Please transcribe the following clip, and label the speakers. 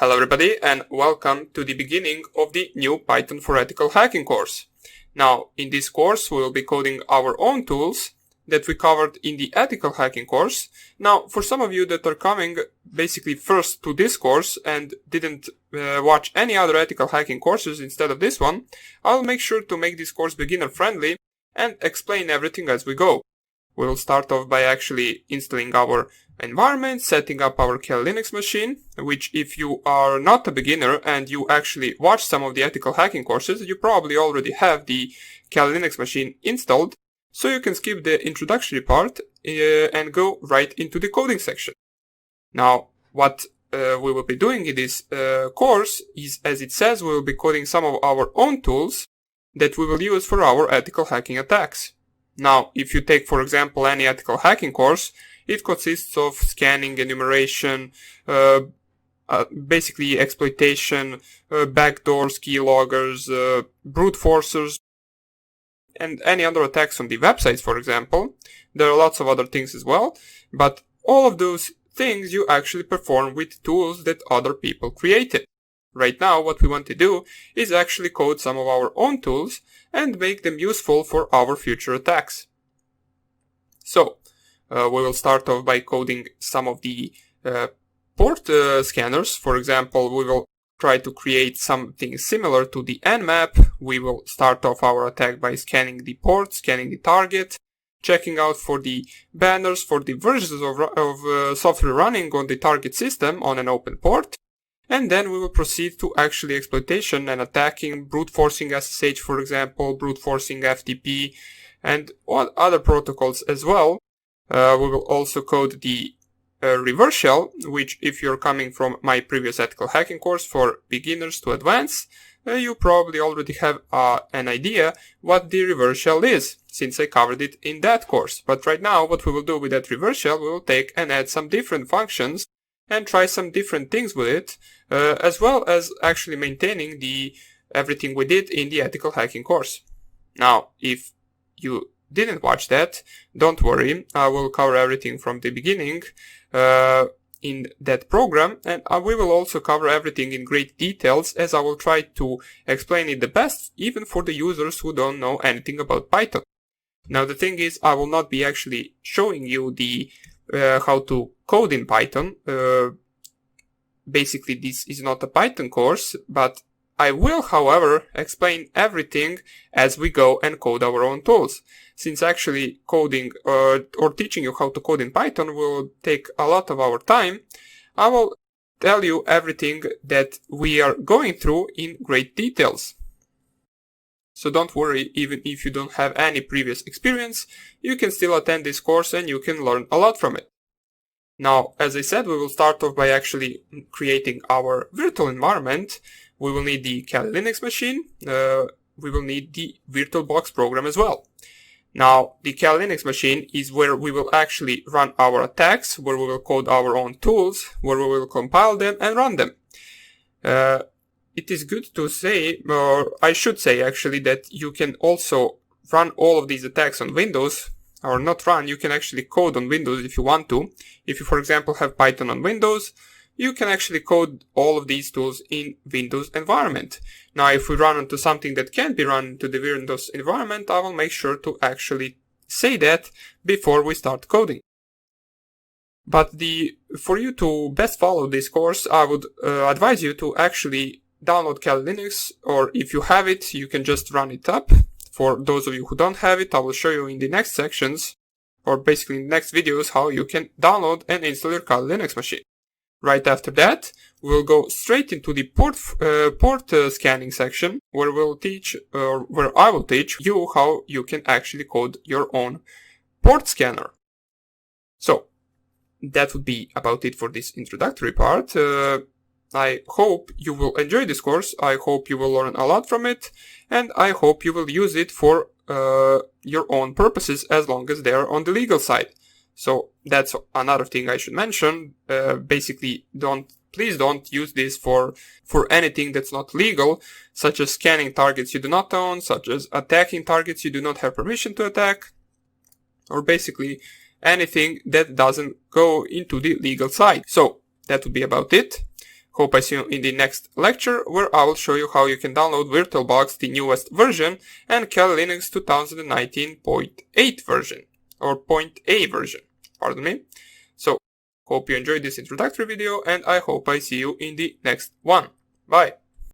Speaker 1: Hello everybody and welcome to the beginning of the new Python for Ethical Hacking course. Now, in this course we will be coding our own tools that we covered in the Ethical Hacking course. Now, for some of you that are coming basically first to this course and didn't watch any other Ethical Hacking courses instead of this one, I'll make sure to make this course beginner friendly and explain everything as we go. We will start off by actually installing our environment, setting up our Kali Linux machine, which if you are not a beginner and you actually watch some of the ethical hacking courses, you probably already have the Kali Linux machine installed, so you can skip the introductory part and go right into the coding section. Now, what we will be doing in this course is, as it says, we will be coding some of our own tools that we will use for our ethical hacking attacks. Now, if you take, for example, any ethical hacking course, it consists of scanning, enumeration, basically exploitation, backdoors, keyloggers, brute forcers, and any other attacks on the websites, for example. There are lots of other things as well, but all of those things you actually perform with tools that other people created. Right now, what we want to do is actually code some of our own tools and make them useful for our future attacks. So, we will start off by coding some of the port scanners. For example, we will try to create something similar to the nmap. We will start off our attack by scanning the port, scanning the target, checking out for the banners for the versions of software running on the target system on an open port. And then we will proceed to actually exploitation and attacking, brute forcing SSH, for example, brute forcing FTP, and other protocols as well. We will also code the reverse shell, which if you're coming from my previous ethical hacking course for beginners to advanced, you probably already have an idea what the reverse shell is, since I covered it in that course. But right now, what we will do with that reverse shell, we will take and add some different functions and try some different things with it, as well as actually maintaining everything we did in the ethical hacking course. Now, if you didn't watch that, don't worry, I will cover everything from the beginning in that program, and we will also cover everything in great details, as I will try to explain it the best, even for the users who don't know anything about Python. Now, the thing is, I will not be actually showing you how to code in Python. Basically, this is not a Python course, but I will, however, explain everything as we go and code our own tools. Since actually coding or teaching you how to code in Python will take a lot of our time, I will tell you everything that we are going through in great details. So don't worry, even if you don't have any previous experience, you can still attend this course and you can learn a lot from it. Now, as I said, we will start off by actually creating our virtual environment. We will need the Kali Linux machine. We will need the VirtualBox program as well. Now, the Kali Linux machine is where we will actually run our attacks, where we will code our own tools, where we will compile them and run them. It is good to say, or I should say actually, that you can also run all of these attacks on Windows, or not run, you can actually code on Windows if you want to. If you, for example, have Python on Windows, you can actually code all of these tools in Windows environment. Now, if we run into something that can't be run into the Windows environment, I will make sure to actually say that before we start coding. But for you to best follow this course, I would advise you to actually download Kali Linux, or if you have it, you can just run it up. For those of you who don't have it, I will show you in the next sections, or basically in the next videos, how you can download and install your Kali Linux machine. Right after that, we'll go straight into the port scanning section, where where I will teach you how you can actually code your own port scanner. So, that would be about it for this introductory part. I hope you will enjoy this course, I hope you will learn a lot from it, and I hope you will use it for your own purposes as long as they are on the legal side. So that's another thing I should mention. Basically, please don't use this for anything that's not legal, such as scanning targets you do not own, such as attacking targets you do not have permission to attack, or basically anything that doesn't go into the legal side. So that would be about it. Hope I see you in the next lecture, where I will show you how you can download VirtualBox, the newest version, and Kali Linux 2019.8 version, or .a version, pardon me. So, hope you enjoyed this introductory video, and I hope I see you in the next one. Bye!